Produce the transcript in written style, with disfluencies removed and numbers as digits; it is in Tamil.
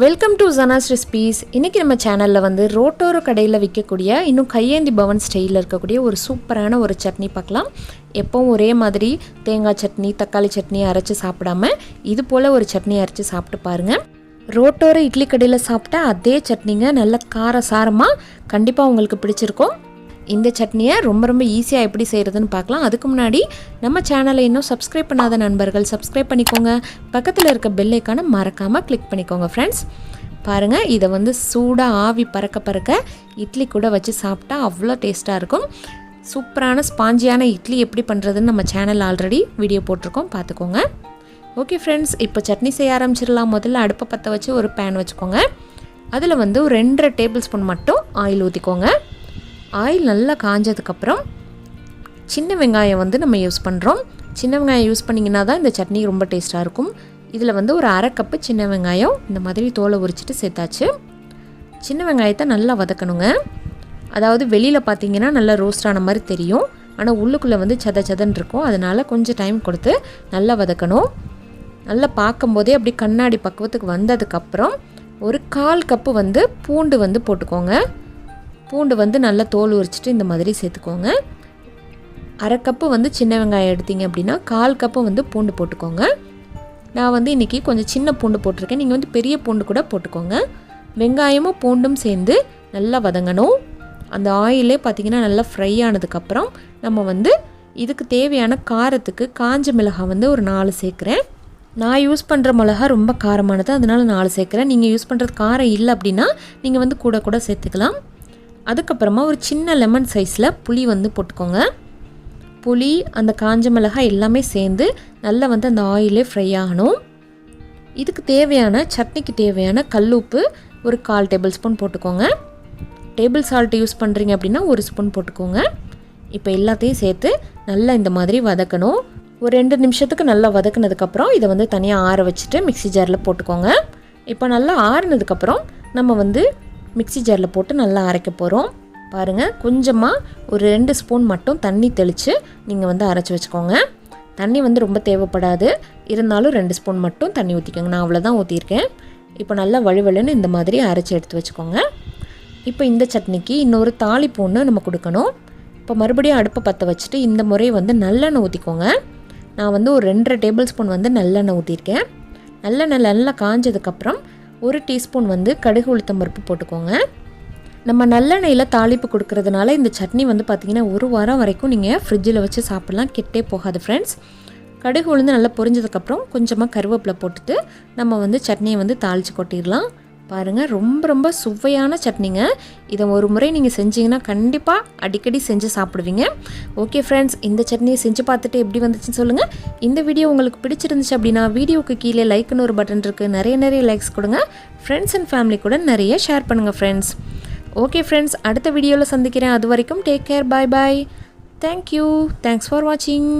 Welcome to Zana's recipes. இன்றைக்கி நம்ம சேனலில் வந்து ரோட்டோர கடையில் விற்கக்கூடிய இன்னும் கையேந்தி பவன் ஸ்டைலில் இருக்கக்கூடிய ஒரு சூப்பரான ஒரு சட்னி பார்க்கலாம். எப்போவும் ஒரே மாதிரி தேங்காய் சட்னி தக்காளி சட்னி அரைச்சி சாப்பிடாம இது போல் ஒரு சட்னி அரைச்சி சாப்பிட்டு பாருங்கள். ரோட்டோர இட்லி கடையில் சாப்பிட்டா அதே சட்னிங்க நல்ல காரசாரமாக கண்டிப்பாக உங்களுக்கு பிடிச்சிருக்கும். இந்த சட்னியை ரொம்ப ஈஸியாக எப்படி செய்கிறதுன்னு பார்க்கலாம். அதுக்கு முன்னாடி நம்ம சேனலை இன்னும் சப்ஸ்கிரைப் பண்ணாத நண்பர்கள் சப்ஸ்கிரைப் பண்ணிக்கோங்க. பக்கத்தில் இருக்க பெல் ஐக்கானை மறக்காமல் கிளிக் பண்ணிக்கோங்க ஃப்ரெண்ட்ஸ். பாருங்கள், இதை வந்து சூடாக ஆவி பறக்க இட்லி கூட வச்சு சாப்பிட்டா அவ்வளோ டேஸ்ட்டாக இருக்கும். சூப்பரான ஸ்பாஞ்சியான இட்லி எப்படி பண்ணுறதுன்னு நம்ம சேனல் ஆல்ரெடி வீடியோ போட்டிருக்கோம், பார்த்துக்கோங்க. ஓகே ஃப்ரெண்ட்ஸ், இப்போ சட்னி செய்ய ஆரம்பிச்சிடலாம். முதல்ல அடுப்பை பற்ற வச்சு ஒரு பேன் வச்சுக்கோங்க. அதில் வந்து ஒரு 2.5 டேபிள் ஸ்பூன் மட்டும் ஆயில் ஊற்றிக்கோங்க. ஆயில் நல்லா காஞ்சதுக்கப்புறம் சின்ன வெங்காயம் வந்து நம்ம யூஸ் பண்ணுறோம். சின்ன வெங்காயம் யூஸ் பண்ணிங்கன்னா தான் இந்த சட்னி ரொம்ப டேஸ்ட்டாக இருக்கும். இதில் வந்து ஒரு 1/2 கப்பு சின்ன வெங்காயம் இந்த மாதிரி தோலை உரிச்சிட்டு சேர்த்தாச்சு. சின்ன வெங்காயத்தை நல்லா வதக்கணுங்க. அதாவது வெளியில் பார்த்தீங்கன்னா நல்லா ரோஸ்ட் ஆன மாதிரி தெரியும், ஆனால் உள்ளுக்குள்ளே வந்து சதன்னு இருக்கும். அதனால் கொஞ்சம் டைம் கொடுத்து நல்லா வதக்கணும். நல்லா பார்க்கும்போதே அப்படி கண்ணாடி பக்குவத்துக்கு வந்ததுக்கப்புறம் ஒரு 1/4 கப்பு வந்து பூண்டு வந்து போட்டுக்கோங்க. பூண்டு வந்து நல்லா தோல் உரிச்சிட்டு இந்த மாதிரி சேர்த்துக்கோங்க. 1/2 கப்பு வந்து சின்ன வெங்காயம் எடுத்தீங்க அப்படின்னா 1/4 கப்பு வந்து பூண்டு போட்டுக்கோங்க. நான் வந்து இன்றைக்கி கொஞ்சம் சின்ன பூண்டு போட்டிருக்கேன், நீங்கள் வந்து பெரிய பூண்டு கூட போட்டுக்கோங்க. வெங்காயமும் பூண்டும் சேர்ந்து நல்லா வதங்கணும். அந்த ஆயிலே பார்த்திங்கன்னா நல்லா ஃப்ரை ஆனதுக்கப்புறம் நம்ம வந்து இதுக்கு தேவையான காரத்துக்கு காஞ்ச மிளகாய் வந்து ஒரு 4 சேர்க்குறேன். நான் யூஸ் பண்ணுற மிளகா ரொம்ப காரமானது, அதனால் 4 சேர்க்குறேன். நீங்கள் யூஸ் பண்ணுறது காரம் இல்லை அப்படின்னா நீங்கள் வந்து கூட சேர்த்துக்கலாம். அதுக்கப்புறமா ஒரு சின்ன லெமன் சைஸில் புளி வந்து போட்டுக்கோங்க. புளி அந்த காஞ்ச மிளகாய் எல்லாமே சேர்ந்து நல்லா வந்து அந்த ஆயிலே ஃப்ரை ஆகணும். இதுக்கு தேவையான சட்னிக்கு தேவையான கல்லுப்பு ஒரு 1/4 டேபிள் ஸ்பூன் போட்டுக்கோங்க. டேபிள் சால்ட் யூஸ் பண்ணுறீங்க அப்படின்னா 1 ஸ்பூன் போட்டுக்கோங்க. இப்போ எல்லாத்தையும் சேர்த்து நல்லா இந்த மாதிரி வதக்கணும். ஒரு 2 நிமிஷத்துக்கு நல்லா வதக்குனதுக்கப்புறம் இதை வந்து தனியாக ஆற வச்சுட்டு மிக்ஸி ஜாரில் போட்டுக்கோங்க. இப்போ நல்லா ஆறுனதுக்கப்புறம் நம்ம வந்து மிக்ஸி ஜாரில் போட்டு நல்லா அரைக்க போகிறோம். பாருங்கள், கொஞ்சமாக ஒரு 2 ஸ்பூன் மட்டும் தண்ணி தெளித்து நீங்கள் வந்து அரைச்சி வச்சுக்கோங்க. தண்ணி வந்து ரொம்ப தேவைப்படாது, இருந்தாலும் 2 ஸ்பூன் மட்டும் தண்ணி ஊற்றிக்கோங்க. நான் அவ்வளோதான் ஊற்றிருக்கேன். இப்போ நல்லா வழுவழுன்னு இந்த மாதிரி அரைச்சி எடுத்து வச்சுக்கோங்க. இப்போ இந்த சட்னிக்கு இன்னொரு தாளிப்பு ஒன்று நம்ம கொடுக்கணும். இப்போ மறுபடியும் அடுப்பை பற்ற வச்சுட்டு இந்த முறை வந்து நல்லெண்ணெய் ஊற்றிக்கோங்க. நான் வந்து ஒரு 2.5 டேபிள் ஸ்பூன் வந்து நல்லெண்ணெய் ஊற்றிருக்கேன். நல்லெண்ணெய் நல்லா காஞ்சதுக்கப்புறம் 1 டீஸ்பூன் வந்து கடுகு உளுத்தம் பருப்பு போட்டுக்கோங்க. நம்ம நல்லெண்ணெயில் தாளிப்பு கொடுக்கறதுனால இந்த சட்னி வந்து பார்த்திங்கன்னா 1 வாரம் வரைக்கும் நீங்கள் ஃப்ரிட்ஜில் வச்சு சாப்பிட்லாம், கெட்டே போகாது ஃப்ரெண்ட்ஸ். கடுகு உளுந்து நல்லா பொரிஞ்சதுக்கப்புறம் கொஞ்சமாக கருவேப்பிலை போட்டுட்டு நம்ம வந்து சட்னியை வந்து தாளித்து கொட்டிடலாம். பாருங்கள், ரொம்ப சுவையான சட்னிங்க. இதை ஒரு முறை நீங்கள் செஞ்சீங்கன்னா கண்டிப்பாக அடிக்கடி செஞ்சு சாப்பிடுவீங்க. ஓகே ஃப்ரெண்ட்ஸ், இந்த சட்னியை செஞ்சு பார்த்துட்டு எப்படி வந்துச்சுன்னு சொல்லுங்கள். இந்த வீடியோ உங்களுக்கு பிடிச்சிருந்துச்சு அப்படின்னா வீடியோவுக்கு கீழே லைக்குன்னு ஒரு பட்டன் இருக்குது, நிறைய லைக்ஸ் கொடுங்க. ஃப்ரெண்ட்ஸ் அண்ட் ஃபேமிலி கூட நிறைய ஷேர் பண்ணுங்கள் ஃப்ரெண்ட்ஸ். ஓகே ஃப்ரெண்ட்ஸ், அடுத்த வீடியோவில் சந்திக்கிறேன். அது வரைக்கும் take care, bye. Thank you, thanks for வாட்சிங்.